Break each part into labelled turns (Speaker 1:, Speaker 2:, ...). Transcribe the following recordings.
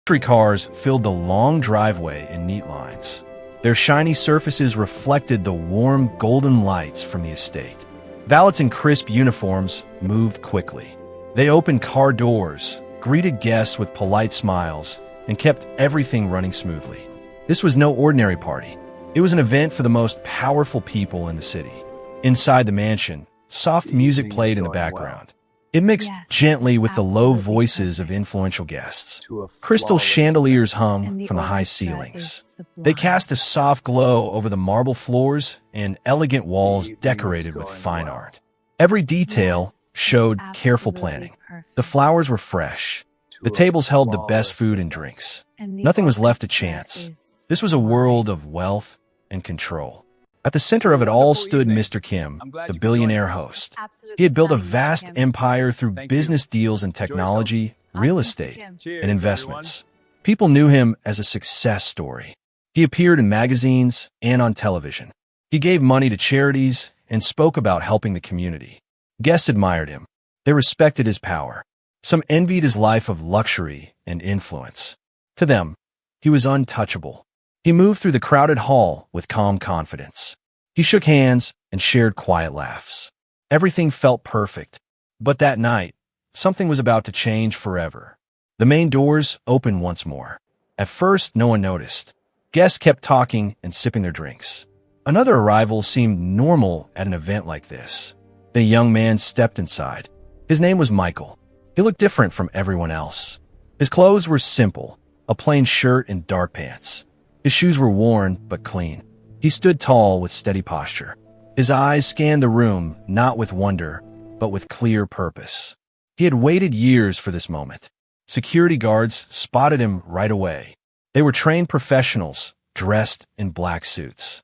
Speaker 1: Luxury cars filled the long driveway in neat lines. Their shiny surfaces reflected the warm golden lights from the estate. Valets in crisp uniforms moved quickly. They opened car doors, greeted guests with polite smiles, and kept everything running smoothly. This was no ordinary party. It was an event for the most powerful people in the city. Inside the mansion, soft music played in the background. It mixed gently with the low voices of influential guests. Crystal chandeliers hung from the high ceilings. They cast a soft glow over the marble floors and elegant walls decorated with fine art. Every detail showed careful planning. The flowers were fresh. The tables held the best food and drinks. Nothing was left to chance. This was a world of wealth and control. At the center of it all stood Mr. Kim, the billionaire host. He had built a vast empire through business deals in technology, real estate, and investments. People knew him as a success story. He appeared in magazines and on television. He gave money to charities and spoke about helping the community. Guests admired him. They respected his power. Some envied his life of luxury and influence. To them, he was untouchable. He moved through the crowded hall with calm confidence. He shook hands and shared quiet laughs. Everything felt perfect. But that night, something was about to change forever. The main doors opened once more. At first, no one noticed. Guests kept talking and sipping their drinks. Another arrival seemed normal at an event like this. The young man stepped inside. His name was Michael. He looked different from everyone else. His clothes were simple, a plain shirt and dark pants. His shoes were worn but clean. He stood tall with steady posture. His eyes scanned the room, not with wonder, but with clear purpose. He had waited years for this moment. Security guards spotted him right away. They were trained professionals, dressed in black suits.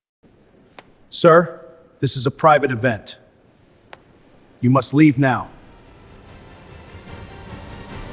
Speaker 2: Sir, this is a private event. You must leave now.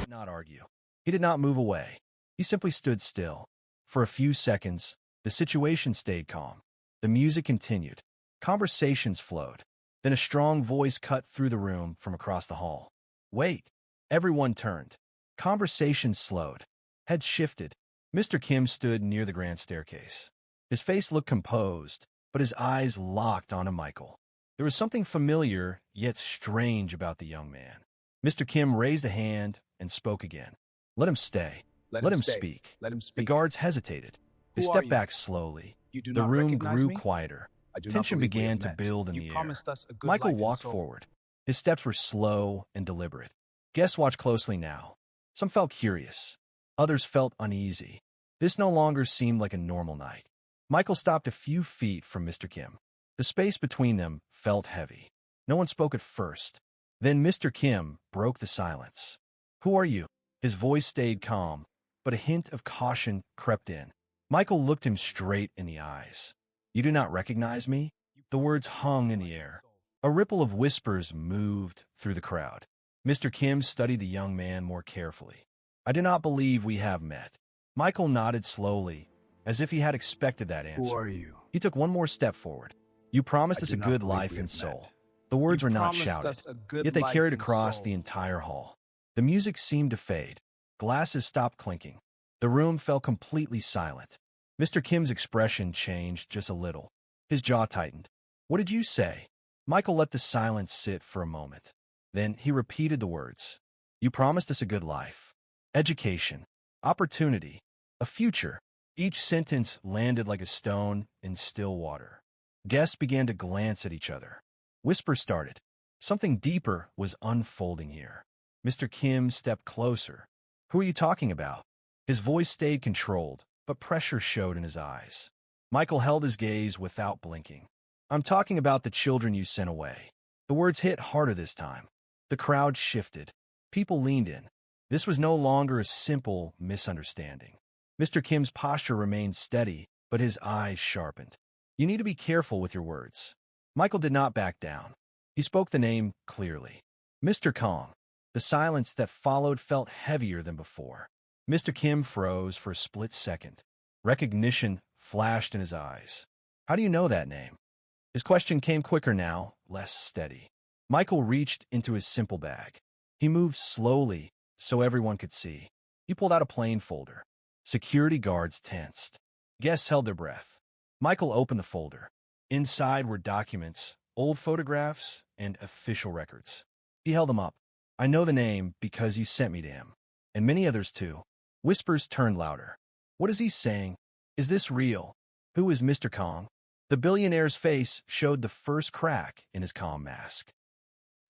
Speaker 1: He did not argue. He did not move away. He simply stood still. For a few seconds, the situation stayed calm. The music continued. Conversations flowed. Then a strong voice cut through the room from across the hall. Wait! Everyone turned. Conversations slowed. Heads shifted. Mr. Kim stood near the grand staircase. His face looked composed, but his eyes locked onto Michael. There was something familiar, yet strange about the young man. Mr. Kim raised a hand and spoke again. Let him stay. Let him speak. The guards hesitated. They stepped back slowly. The room grew quieter. Tension began to build in the air. Michael walked forward. His steps were slow and deliberate. Guests watched closely now. Some felt curious. Others felt uneasy. This no longer seemed like a normal night. Michael stopped a few feet from Mr. Kim. The space between them felt heavy. No one spoke at first. Then Mr. Kim broke the silence. Who are you? His voice stayed calm, but a hint of caution crept in. Michael looked him straight in the eyes. You do not recognize me? The words hung in the air. A ripple of whispers moved through the crowd. Mr. Kim studied the young man more carefully. I do not believe we have met. Michael nodded slowly, as if he had expected that answer.
Speaker 2: Who are you?
Speaker 1: He took one more step forward. You promised us a good life in Seoul. The words were not shouted, yet they carried across the entire hall. The music seemed to fade. Glasses stopped clinking. The room fell completely silent. Mr. Kim's expression changed just a little. His jaw tightened. What did you say? Michael let the silence sit for a moment. Then he repeated the words. You promised us a good life. Education. Opportunity. A future. Each sentence landed like a stone in still water. Guests began to glance at each other. Whispers started. Something deeper was unfolding here. Mr. Kim stepped closer. Who are you talking about? His voice stayed controlled, but pressure showed in his eyes. Michael held his gaze without blinking. I'm talking about the children you sent away. The words hit harder this time. The crowd shifted. People leaned in. This was no longer a simple misunderstanding. Mr. Kim's posture remained steady, but his eyes sharpened. You need to be careful with your words. Michael did not back down. He spoke the name clearly. Mr. Kong. The silence that followed felt heavier than before. Mr. Kim froze for a split second. Recognition flashed in his eyes. How do you know that name? His question came quicker now, less steady. Michael reached into his simple bag. He moved slowly so everyone could see. He pulled out a plain folder. Security guards tensed. Guests held their breath. Michael opened the folder. Inside were documents, old photographs, and official records. He held them up. I know the name because you sent me to him. And many others too. Whispers turned louder. What is he saying? Is this real? Who is Mr. Kong? The billionaire's face showed the first crack in his calm mask.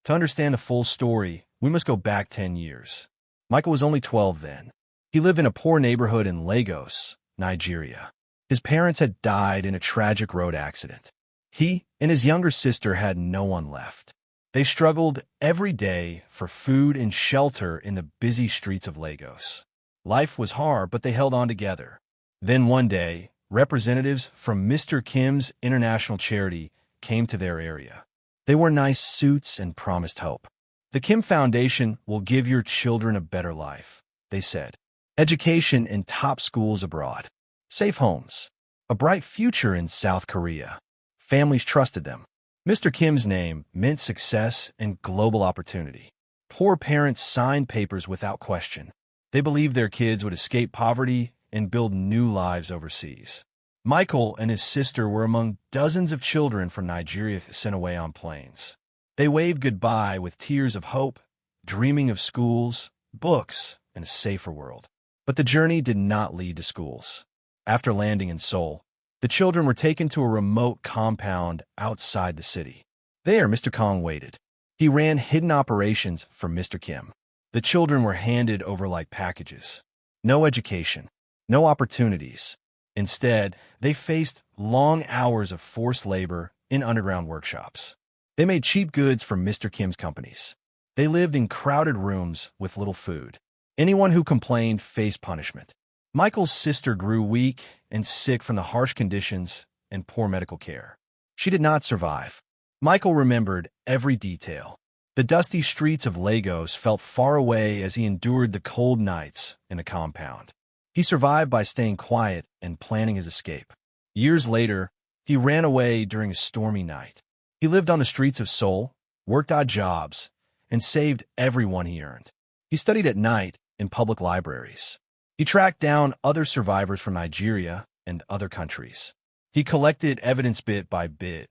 Speaker 1: To understand the full story, we must go back 10 years. Michael was only 12 then. He lived in a poor neighborhood in Lagos, Nigeria. His parents had died in a tragic road accident. He and his younger sister had no one left. They struggled every day for food and shelter in the busy streets of Lagos. Life was hard, but they held on together. Then one day, representatives from Mr. Kim's international charity came to their area. They wore nice suits and promised hope. The Kim Foundation will give your children a better life, they said. Education in top schools abroad. Safe homes. A bright future in South Korea. Families trusted them. Mr. Kim's name meant success and global opportunity. Poor parents signed papers without question. They believed their kids would escape poverty and build new lives overseas. Michael and his sister were among dozens of children from Nigeria sent away on planes. They waved goodbye with tears of hope, dreaming of schools, books, and a safer world. But the journey did not lead to schools. After landing in Seoul, the children were taken to a remote compound outside the city. There, Mr. Kong waited. He ran hidden operations for Mr. Kim. The children were handed over like packages. No education, no opportunities. Instead, they faced long hours of forced labor in underground workshops. They made cheap goods for Mr. Kim's companies. They lived in crowded rooms with little food. Anyone who complained faced punishment. Michael's sister grew weak and sick from the harsh conditions and poor medical care. She did not survive. Michael remembered every detail. The dusty streets of Lagos felt far away as he endured the cold nights in a compound. He survived by staying quiet and planning his escape. Years later, he ran away during a stormy night. He lived on the streets of Seoul, worked odd jobs, and saved everyone he earned. He studied at night in public libraries. He tracked down other survivors from Nigeria and other countries. He collected evidence bit by bit,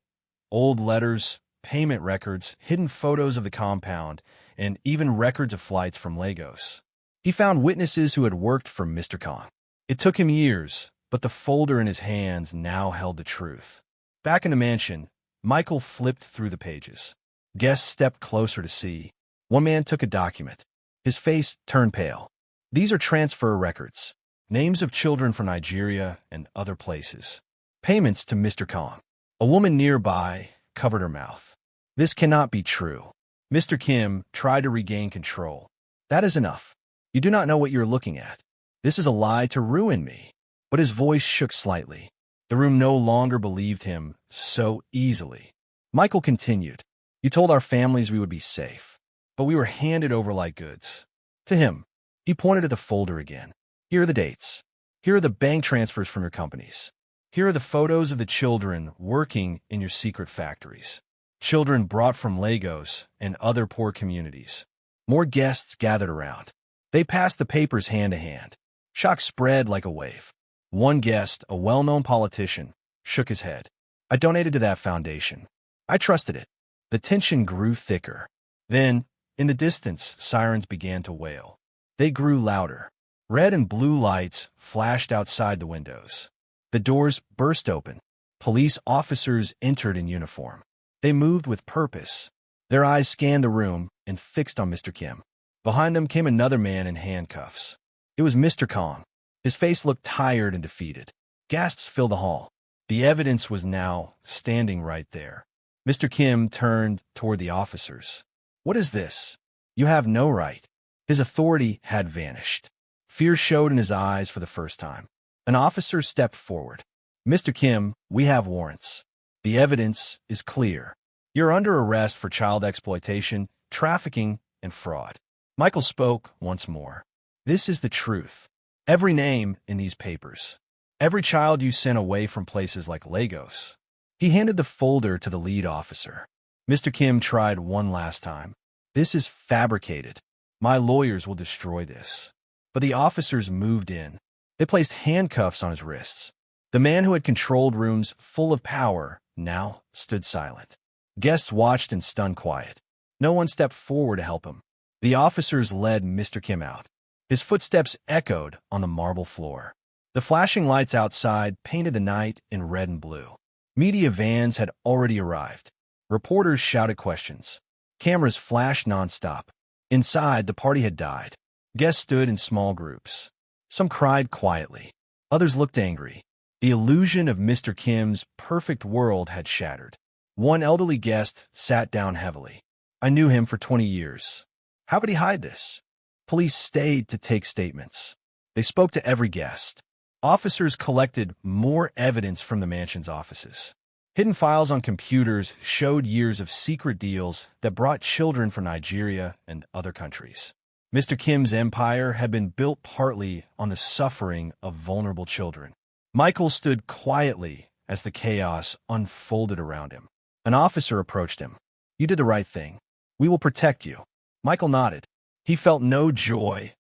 Speaker 1: old letters, payment records, hidden photos of the compound, and even records of flights from Lagos. He found witnesses who had worked for Mr. Kong. It took him years, but the folder in his hands now held the truth. Back in the mansion, Michael flipped through the pages. Guests stepped closer to see. One man took a document. His face turned pale. These are transfer records, names of children from Nigeria and other places. Payments to Mr. Kong. A woman nearby covered her mouth. This cannot be true. Mr. Kim tried to regain control. That is enough. You do not know what you're looking at. This is a lie to ruin me. But his voice shook slightly. The room no longer believed him so easily. Michael continued. You told our families we would be safe, but we were handed over like goods. To him, he pointed at the folder again. Here are the dates. Here are the bank transfers from your companies. Here are the photos of the children working in your secret factories. Children brought from Lagos and other poor communities. More guests gathered around. They passed the papers hand to hand. Shock spread like a wave. One guest, a well-known politician, shook his head. I donated to that foundation. I trusted it. The tension grew thicker. Then, in the distance, sirens began to wail. They grew louder. Red and blue lights flashed outside the windows. The doors burst open. Police officers entered in uniform. They moved with purpose. Their eyes scanned the room and fixed on Mr. Kim. Behind them came another man in handcuffs. It was Mr. Kong. His face looked tired and defeated. Gasps filled the hall. The evidence was now standing right there. Mr. Kim turned toward the officers. What is this? You have no right. His authority had vanished. Fear showed in his eyes for the first time. An officer stepped forward. Mr. Kim, we have warrants. The evidence is clear. You're under arrest for child exploitation, trafficking, and fraud. Michael spoke once more. This is the truth. Every name in these papers. Every child you sent away from places like Lagos. He handed the folder to the lead officer. Mr. Kim tried one last time. This is fabricated. My lawyers will destroy this. But the officers moved in. They placed handcuffs on his wrists. The man who had controlled rooms full of power now stood silent. Guests watched in stunned quiet. No one stepped forward to help him. The officers led Mr. Kim out. His footsteps echoed on the marble floor. The flashing lights outside painted the night in red and blue. Media vans had already arrived. Reporters shouted questions. Cameras flashed nonstop. Inside, the party had died. Guests stood in small groups. Some cried quietly. Others looked angry. The illusion of Mr. Kim's perfect world had shattered. One elderly guest sat down heavily. I knew him for 20 years. How could he hide this? Police stayed to take statements. They spoke to every guest. Officers collected more evidence from the mansion's offices. Hidden files on computers showed years of secret deals that brought children from Nigeria and other countries. Mr. Kim's empire had been built partly on the suffering of vulnerable children. Michael stood quietly as the chaos unfolded around him. An officer approached him. "You did the right thing. We will protect you." Michael nodded. He felt no joy,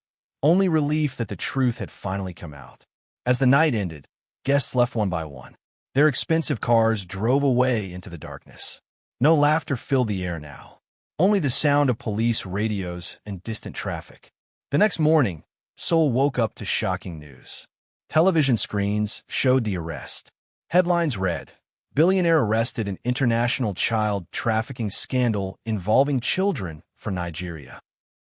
Speaker 1: only relief that the truth had finally come out. As the night ended, guests left one by one. Their expensive cars drove away into the darkness. No laughter filled the air now, only the sound of police radios and distant traffic. The next morning, Seoul woke up to shocking news. Television screens showed the arrest. Headlines read, "Billionaire arrested in international child trafficking scandal involving children from Nigeria."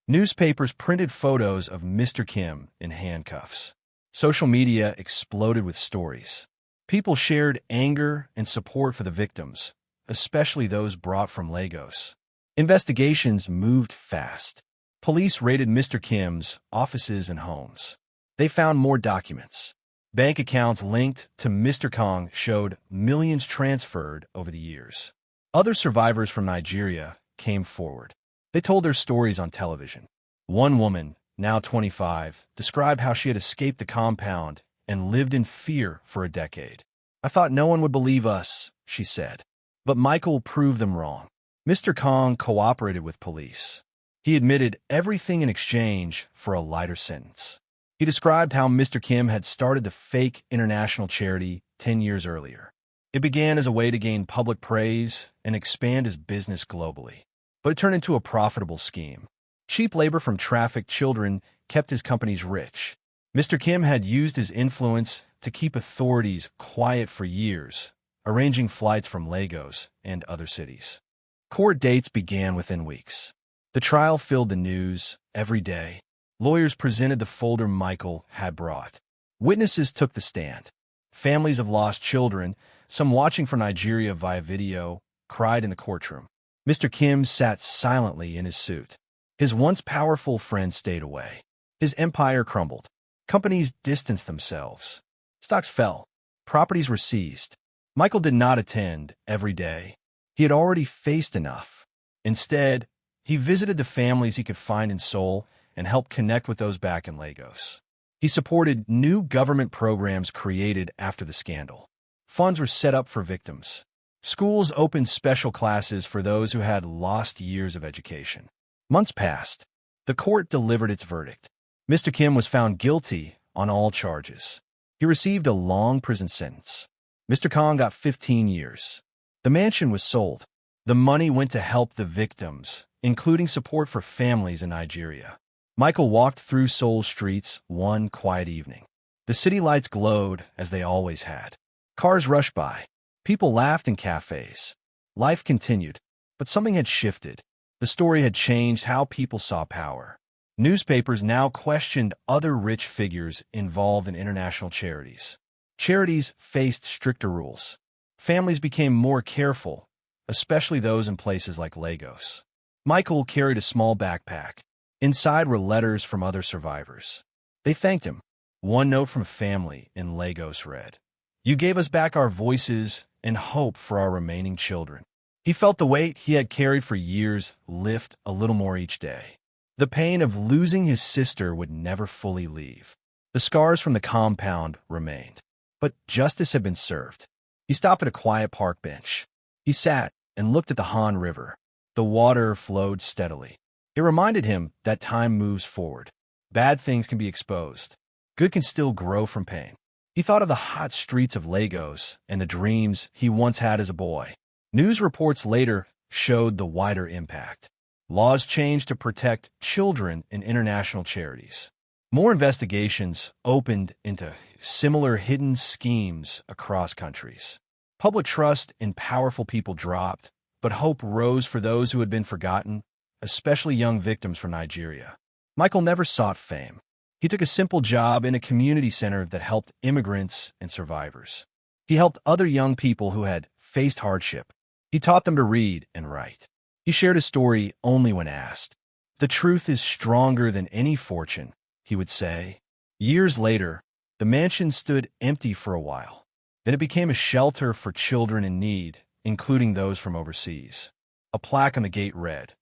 Speaker 1: Newspapers printed photos of Mr. Kim in handcuffs. Social media exploded with stories. People shared anger and support for the victims, especially those brought from Lagos. Investigations moved fast. Police raided Mr. Kim's offices and homes. They found more documents. Bank accounts linked to Mr. Kong showed millions transferred over the years. Other survivors from Nigeria came forward. They told their stories on television. One woman, now 25, described how she had escaped the compound and lived in fear for a decade. "I thought no one would believe us," she said. But Michael proved them wrong. Mr. Kong cooperated with police. He admitted everything in exchange for a lighter sentence. He described how Mr. Kim had started the fake international charity 10 years earlier. It began as a way to gain public praise and expand his business globally. But it turned into a profitable scheme. Cheap labor from trafficked children kept his companies rich. Mr. Kim had used his influence to keep authorities quiet for years, arranging flights from Lagos and other cities. Court dates began within weeks. The trial filled the news every day. Lawyers presented the folder Michael had brought. Witnesses took the stand. Families of lost children, some watching from Nigeria via video, cried in the courtroom. Mr. Kim sat silently in his suit. His once powerful friends stayed away. His empire crumbled. Companies distanced themselves. Stocks fell. Properties were seized. Michael did not attend every day. He had already faced enough. Instead, he visited the families he could find in Seoul and helped connect with those back in Lagos. He supported new government programs created after the scandal. Funds were set up for victims. Schools opened special classes for those who had lost years of education. Months passed. The court delivered its verdict. Mr. Kim was found guilty on all charges. He received a long prison sentence. Mr. Kong got 15 years. The mansion was sold. The money went to help the victims, including support for families in Nigeria. Michael walked through Seoul streets one quiet evening. The city lights glowed as they always had. Cars rushed by. People laughed in cafes. Life continued, but something had shifted. The story had changed how people saw power. Newspapers now questioned other rich figures involved in international charities. Charities faced stricter rules. Families became more careful, especially those in places like Lagos. Michael carried a small backpack. Inside were letters from other survivors. They thanked him. One note from a family in Lagos read, "You gave us back our voices and hope for our remaining children." He felt the weight he had carried for years lift a little more each day. The pain of losing his sister would never fully leave. The scars from the compound remained. But justice had been served. He stopped at a quiet park bench. He sat and looked at the Han River. The water flowed steadily. It reminded him that time moves forward. Bad things can be exposed. Good can still grow from pain. He thought of the hot streets of Lagos and the dreams he once had as a boy. News reports later showed the wider impact. Laws changed to protect children in international charities. More investigations opened into similar hidden schemes across countries. Public trust in powerful people dropped, but hope rose for those who had been forgotten, especially young victims from Nigeria. Michael never sought fame. He took a simple job in a community center that helped immigrants and survivors. He helped other young people who had faced hardship. He taught them to read and write. He shared his story only when asked. "The truth is stronger than any fortune," he would say. Years later, the mansion stood empty for a while. Then it became a shelter for children in need, including those from overseas. A plaque on the gate read,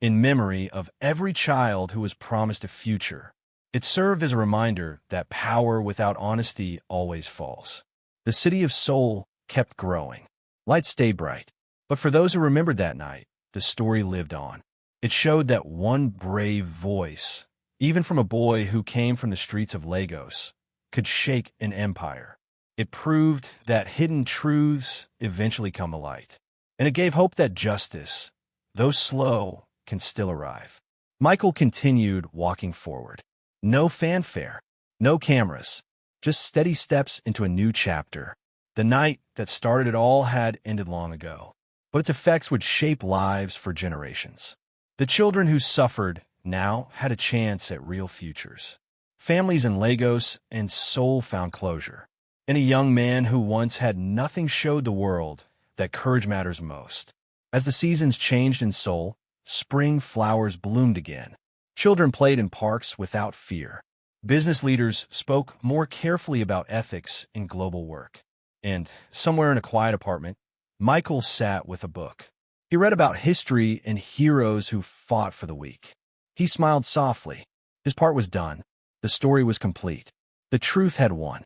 Speaker 1: "In memory of every child who was promised a future." It served as a reminder that power without honesty always falls. The city of Seoul kept growing. Lights stayed bright. But for those who remembered that night, the story lived on. It showed that one brave voice, even from a boy who came from the streets of Lagos, could shake an empire. It proved that hidden truths eventually come to light. And it gave hope that justice, though slow, can still arrive. Michael continued walking forward. No fanfare, no cameras, just steady steps into a new chapter. The night that started it all had ended long ago, but its effects would shape lives for generations. The children who suffered now had a chance at real futures. Families in Lagos and Seoul found closure. And a young man who once had nothing showed the world that courage matters most. As the seasons changed in Seoul, spring flowers bloomed again. Children played in parks without fear. Business leaders spoke more carefully about ethics in global work. And somewhere in a quiet apartment, Michael sat with a book. He read about history and heroes who fought for the weak. He smiled softly. His part was done. The story was complete. The truth had won.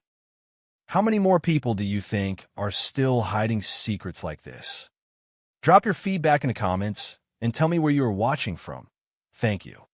Speaker 1: How many more people do you think are still hiding secrets like this? Drop your feedback in the comments and tell me where you are watching from. Thank you.